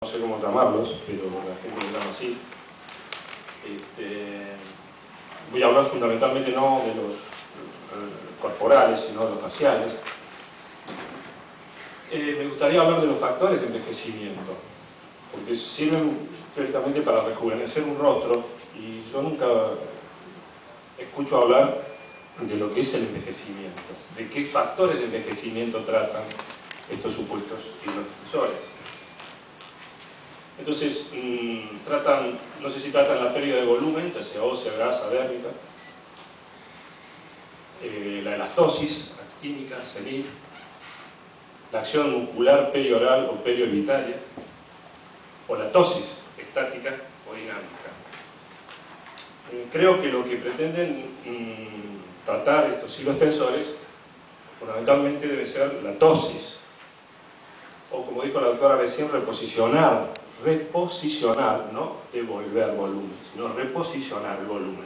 no sé cómo llamarlos, pero la gente lo llama así. Voy a hablar fundamentalmente no de los corporales, sino de los faciales. Me gustaría hablar de los factores de envejecimiento, porque sirven teóricamente para rejuvenecer un rostro, y yo nunca escucho hablar de lo que es el envejecimiento, de qué factores de envejecimiento tratan estos supuestos hipnotizadores. Entonces, no sé si tratan la pérdida de volumen, ya sea ósea, grasa, dérmica, la elastosis actínica, senil, la acción muscular perioral o periorbitaria, o la tosis estática o dinámica. Creo que lo que pretenden tratar estos hilos tensores fundamentalmente debe ser la tosis, o como dijo la doctora recién, reposicionar, no devolver volumen, sino reposicionar el volumen.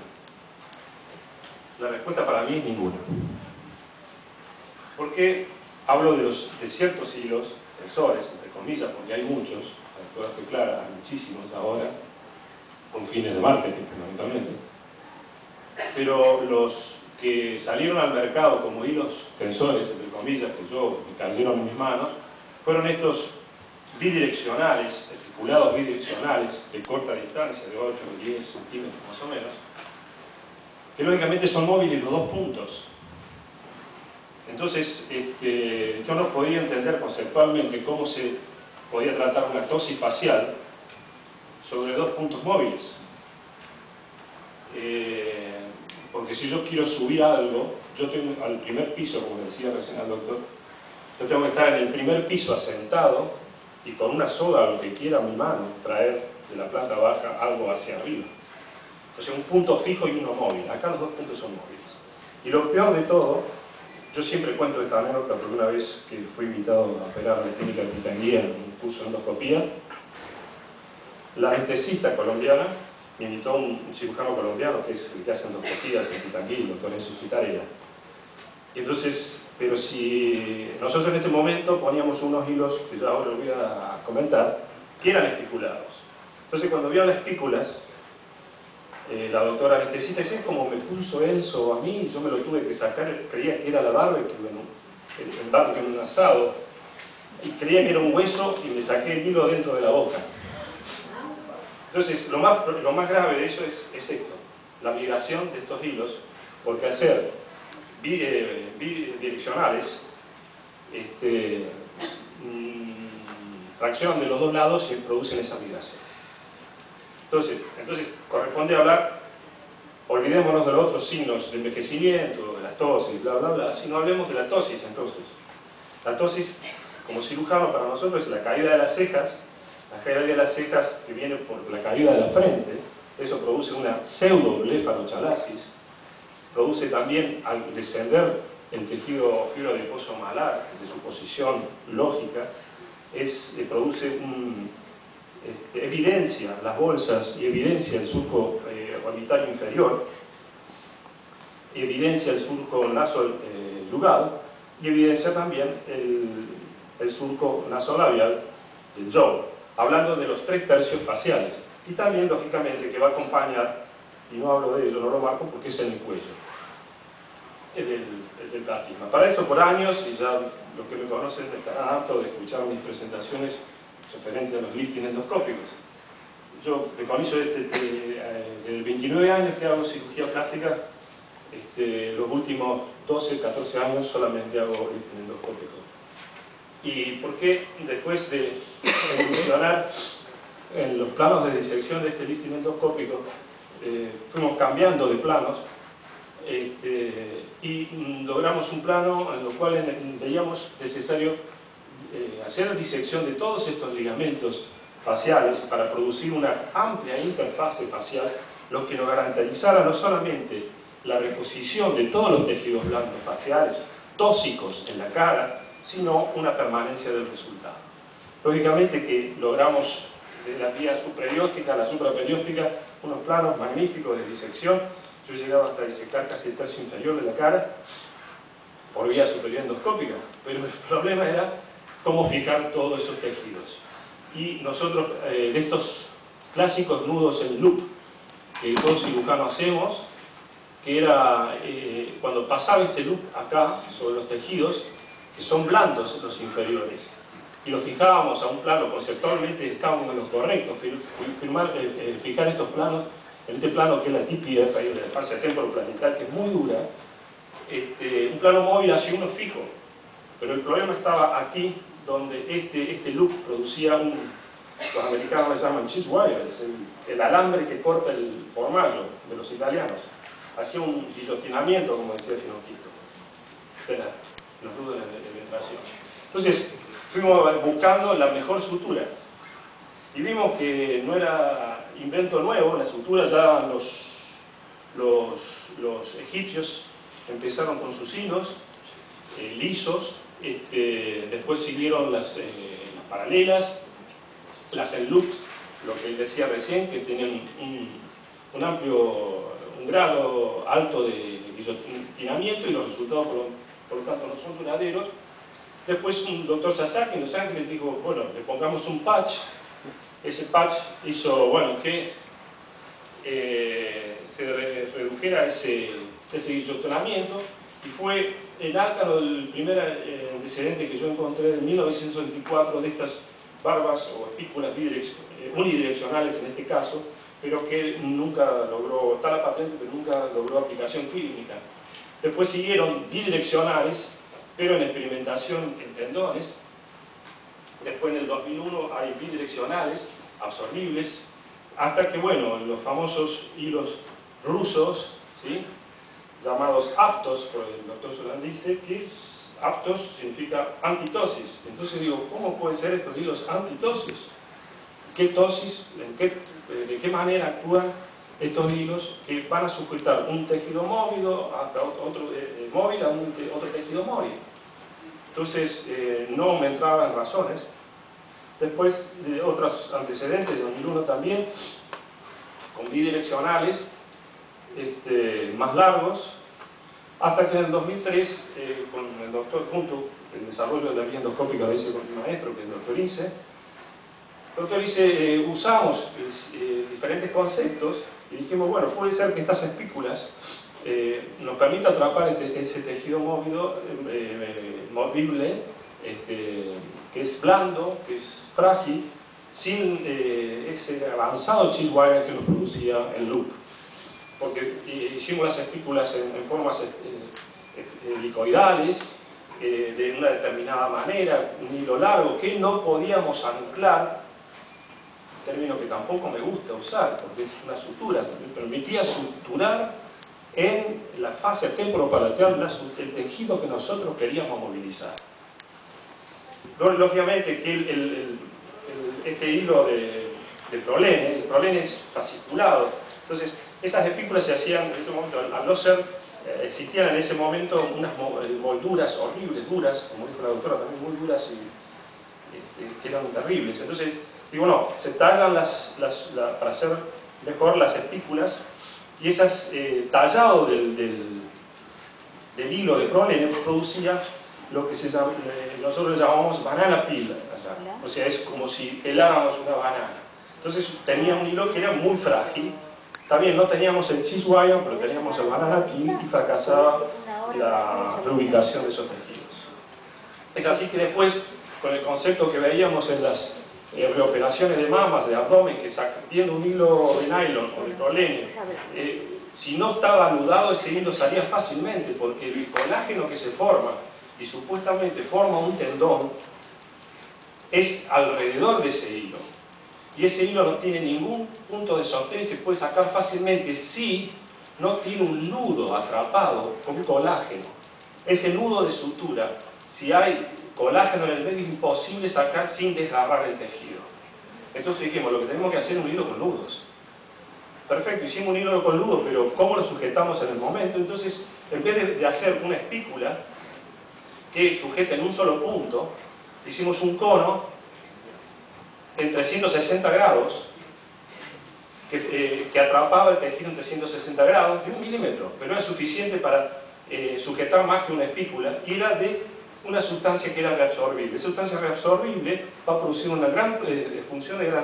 La respuesta para mí es ninguna. ¿Por qué hablo de ciertos hilos tensores, entre comillas, porque hay muchos, la doctora fue clara, hay muchísimos ahora, con fines de marketing fundamentalmente, pero los que salieron al mercado como hilos tensores, entre comillas, que me cayeron en mis manos, fueron estos bidireccionales, articulados bidireccionales de corta distancia, de 8 o 10 centímetros más o menos, que lógicamente son móviles los dos puntos. Entonces, yo no podía entender conceptualmente cómo se podía tratar una tosis facial sobre dos puntos móviles. Porque si yo quiero subir algo, yo tengo al primer piso, como decía recién el doctor, yo tengo que estar en el primer piso asentado y con una soga, lo que quiera mi mano, traer de la planta baja algo hacia arriba. Entonces un punto fijo y uno móvil. Acá los dos puntos son móviles. Y lo peor de todo, yo siempre cuento esta anécdota porque una vez que fui invitado a operar a la clínica de Pitanguía en un curso de endoscopía, la anestesista colombiana me invitó un cirujano colombiano que es el que hace endoscopías en Pitanguía, el doctor Enzo Quitaria. Y entonces, pero si nosotros en este momento poníamos unos hilos, que yo ahora les voy a comentar, que eran espiculados. Entonces cuando vio las espículas, la doctora anestesista dice, como me puso Enzo a mí, yo me lo tuve que sacar, creía que era la barbecue en un asado, y creía que era un hueso y me saqué el hilo dentro de la boca. Entonces lo más grave de eso es esto, la migración de estos hilos, porque al ser bidireccionales, tracción de los dos lados y producen esa migración. Entonces corresponde hablar, olvidémonos de los otros signos de envejecimiento, de las tosis, bla bla bla, sino hablemos de la tosis. Entonces, la tosis como cirujano para nosotros es la caída de las cejas, que viene por la caída de la frente. Eso produce una pseudoblefarochalasis, produce también, al descender el tejido fibroadiposo malar de su posición lógica, produce evidencia las bolsas y evidencia el surco orbital inferior, evidencia el surco nasolabial y evidencia también el surco nasolabial del jaw, hablando de los 3/3 faciales, y también lógicamente que va a acompañar, y no hablo de ello, no lo marco porque es en el cuello, el del plasma. Para esto, por años, y ya los que me conocen estarán hartos de escuchar mis presentaciones referentes a los lifting endoscópicos. Yo preconizo desde 29 años que hago cirugía plástica, los últimos 12, 14 años solamente hago lifting endoscópico. ¿Y por qué después de evolucionar en los planos de disección de este lifting endoscópico, fuimos cambiando de planos, y logramos un plano en el cual veíamos necesario hacer disección de todos estos ligamentos faciales para producir una amplia interfase facial, lo que nos garantizara no solamente la reposición de todos los tejidos blandos faciales, tóxicos en la cara, sino una permanencia del resultado. Lógicamente que logramos de la vía supraerióstica a la supraperióstica unos planos magníficos de disección. Yo llegaba hasta disectar casi el tercio inferior de la cara por vía superior endoscópica, pero el problema era cómo fijar todos esos tejidos. y nosotros de estos clásicos nudos en loop que todos cirujanos hacemos, que era cuando pasaba este loop acá sobre los tejidos, que son blandos los inferiores, y los fijábamos a un plano, conceptualmente estábamos en lo correcto, fijar estos planos, en este plano que es la TPF, ahí de la fascia temporoplanetal, que es muy dura, un plano móvil hacia uno fijo, pero el problema estaba aquí, donde este loop producía los americanos le llaman cheese wire, es el alambre que corta el formaggio de los italianos, hacía un guillotinamiento, como decía Finocchio, de los nudos de penetración. Entonces, fuimos buscando la mejor sutura y vimos que no era invento nuevo, la sutura ya los egipcios empezaron con sus hilos lisos, después siguieron las paralelas, las en loop, lo que decía recién, que tenían un grado alto de guillotinamiento y los resultados por lo tanto no son duraderos. Después un doctor Sasaki en Los Ángeles dijo, bueno, le pongamos un patch. Ese patch hizo, bueno, que se redujera ese guillotinamiento, y fue el ácaro el primer antecedente que yo encontré en 1924 de estas barbas o espículas unidireccionales en este caso, pero que nunca logró, está la patente, pero nunca logró aplicación clínica. Después siguieron bidireccionales, pero en experimentación en tendones. Después en el 2001 hay bidireccionales, absorbibles, hasta que, bueno, los famosos hilos rusos, ¿sí?, llamados aptos, por el doctor Solán dice que aptos significa antitosis. Entonces digo, ¿cómo pueden ser estos hilos antitosis? ¿Qué tosis, de qué manera actúan estos hilos que van a sujetar un tejido móvil hasta otro móvil a otro tejido móvil? Entonces no me entraba en razones. Después de otros antecedentes, de 2001 también, con bidireccionales más largos, hasta que en el 2003, con el doctor, junto el desarrollo de la vía endoscópica lo hice con mi maestro, que es el doctor Ince. Doctor Ince, usamos diferentes conceptos y dijimos, bueno, puede ser que estas espículas nos permitan atrapar ese tejido movible, que es blando, que es frágil, sin ese avanzado cheese wire que nos producía el loop. Porque hicimos las espículas en formas helicoidales, de una determinada manera, un hilo largo que no podíamos anclar, término que tampoco me gusta usar porque es una sutura, me permitía suturar en la fase temporopalateal el tejido que nosotros queríamos movilizar. Lógicamente que este hilo de prolene, el prolene es fasciculado, entonces esas espículas se hacían en ese momento, al no ser, existían en ese momento unas molduras horribles, duras, como dijo la doctora, también muy duras y que eran terribles. Entonces, digo, no, se tallan para hacer mejor las espículas, y esas tallado del hilo de prolene producía lo que nosotros llamamos banana peel allá. O sea, es como si peláramos una banana. Entonces tenía un hilo que era muy frágil. También no teníamos el cheese wire, pero teníamos el banana peel, y fracasaba la reubicación de esos tejidos. Es así que después, con el concepto que veíamos en las reoperaciones de mamas, de abdomen, que viendo un hilo de nylon o de prolene, si no estaba anudado, ese hilo salía fácilmente, porque el colágeno que se forma y supuestamente forma un tendón es alrededor de ese hilo, y ese hilo no tiene ningún punto de sostén y se puede sacar fácilmente si no tiene un nudo atrapado con colágeno. Ese nudo de sutura, si hay colágeno en el medio, es imposible sacar sin desgarrar el tejido. Entonces dijimos, lo que tenemos que hacer es un hilo con nudos. Perfecto, hicimos un hilo con nudos, pero ¿cómo lo sujetamos en el momento? Entonces, en vez de hacer una espícula que sujeta en un solo punto, hicimos un cono en 360 grados que atrapaba el tejido en 360 grados de 1 milímetro, pero era suficiente para sujetar más que una espícula, y era de una sustancia que era reabsorbible. Esa sustancia reabsorbible va a producir una gran función de gran